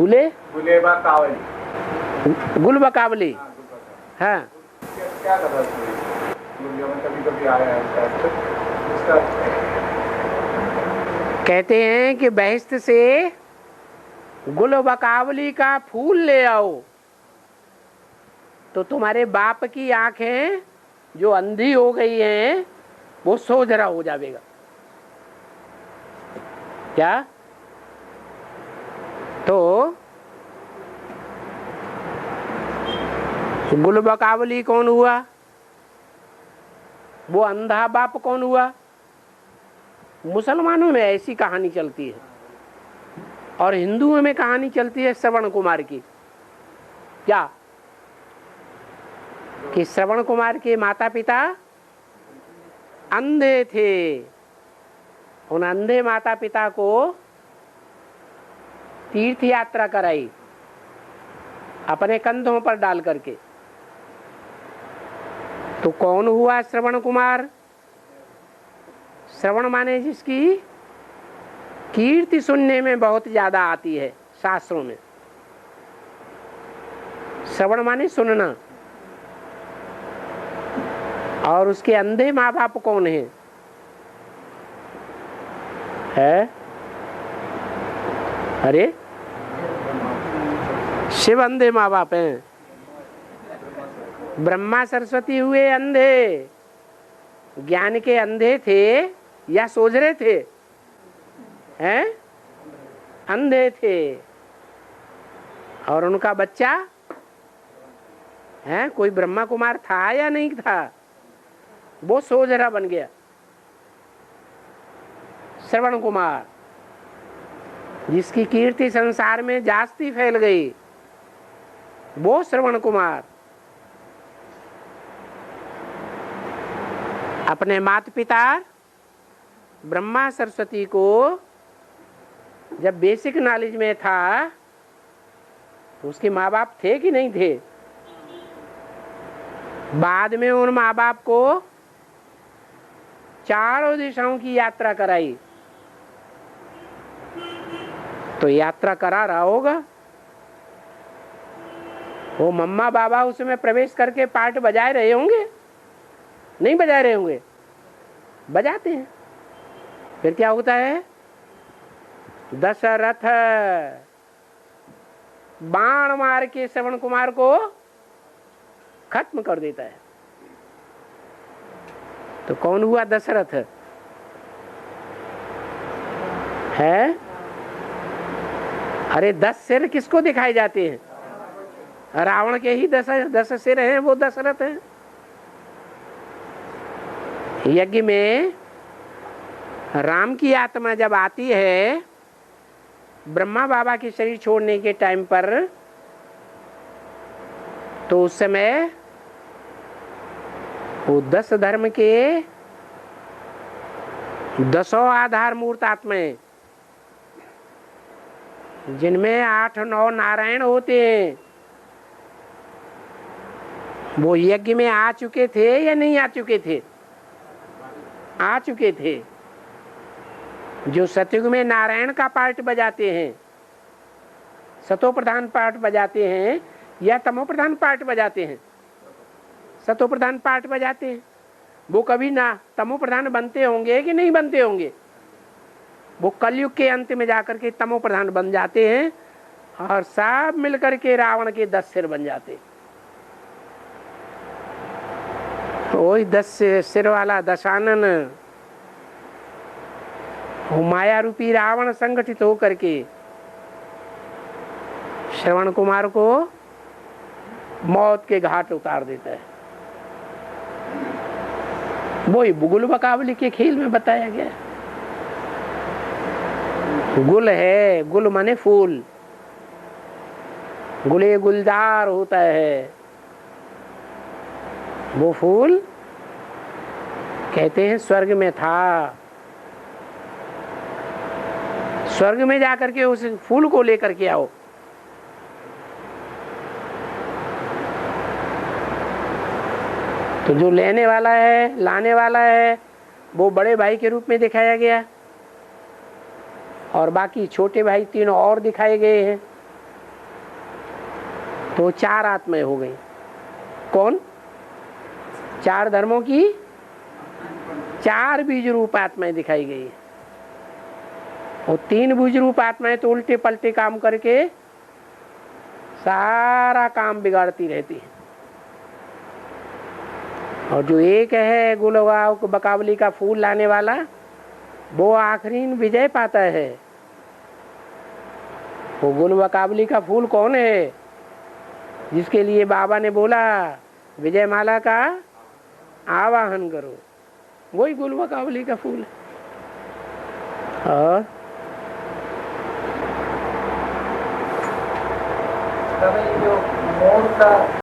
गुले गुलेबा कावली, गुल बकावली। हाँ, क्या था कभी कभी आया है उसका। कहते हैं कि बहिश्त से गुल बकावली का फूल ले आओ तो तुम्हारे बाप की आंखें जो अंधी हो गई हैं वो सोझरा हो जाएगा। क्या? तो गुल बकावली कौन हुआ? वो अंधा बाप कौन हुआ? मुसलमानों में ऐसी कहानी चलती है और हिंदुओं में कहानी चलती है श्रवण कुमार की। क्या? कि श्रवण कुमार के माता पिता अंधे थे। उन अंधे माता पिता को तीर्थ यात्रा कराई अपने कंधों पर डाल करके। तो कौन हुआ श्रवण कुमार? श्रवण माने जिसकी कीर्ति सुनने में बहुत ज्यादा आती है शास्त्रों में। श्रवण माने सुनना। और उसके अंधे माँ बाप कौन है? अरे शिव अंधे माँ बाप हैं। ब्रह्मा सरस्वती हुए अंधे। ज्ञान के अंधे थे या सोझरे थे? हैं? अंधे थे। और उनका बच्चा है कोई ब्रह्मा कुमार था या नहीं था? वो सोझरा बन गया श्रवण कुमार, जिसकी कीर्ति संसार में जास्ती फैल गई, वो श्रवण कुमार अपने माता पिता ब्रह्मा सरस्वती को जब बेसिक नॉलेज में था तो उसके माँ बाप थे कि नहीं थे? बाद में उन माँ बाप को चारों दिशाओं की यात्रा कराई। तो यात्रा करा रहा होगा वो मम्मा बाबा, उसमें प्रवेश करके पार्ट बजाए रहे होंगे? नहीं बजा रहे होंगे? बजाते हैं। फिर क्या होता है? दशरथ बाण मार के श्रवण कुमार को खत्म कर देता है। तो कौन हुआ दशरथ? है? अरे 10 सिर किसको दिखाए जाते हैं? रावण के ही 10 सिर हैं, वो दशरथ हैं। यज्ञ में राम की आत्मा जब आती है ब्रह्मा बाबा के शरीर छोड़ने के टाइम पर, तो उस समय वो 10 धर्म के 10 आधार मूर्त आत्माएं, जिनमें 8-9 नारायण होते हैं, वो यज्ञ में आ चुके थे या नहीं आ चुके थे? आ चुके थे। जो सतयुग में नारायण का पार्ट बजाते हैं, सतो प्रधान पार्ट बजाते हैं या तमो प्रधान पार्ट बजाते हैं? सतो प्रधान पार्ट बजाते हैं। वो कभी ना तमो प्रधान बनते होंगे कि नहीं बनते होंगे? वो कलयुग के अंत में जाकर के तमो प्रधान बन जाते हैं और सब मिलकर के रावण के 10 सिर बन जाते। वही 10 सिर वाला दशानन, माया रूपी रावण संगठित होकर के श्रवण कुमार को मौत के घाट उतार देता है। वही गुल बकावली के खेल में बताया गया। गुल है, गुल माने फूल, गुले गुलजार होता है। वो फूल कहते हैं स्वर्ग में था। स्वर्ग में जाकर के उस फूल को लेकर के आओ। तो जो लेने वाला है, लाने वाला है, वो बड़े भाई के रूप में दिखाया गया और बाकी छोटे भाई 3 और दिखाए गए हैं। वो 4 आत्माएं हो गई। कौन? 4 धर्मों की 4 बीज रूप आत्माएं दिखाई गई है। और 3 बीज रूप आत्माएं तो उल्टे पलटे काम करके सारा काम बिगाड़ती रहती है। और जो एक है गुलगांव बकावली का फूल लाने वाला, वो आखिरी विजय पाता है। वो गुल बकावली का फूल कौन है? जिसके लिए बाबा ने बोला विजय माला का आवाहन करो, वही गुल बकावली का फूल है। और जो मोर का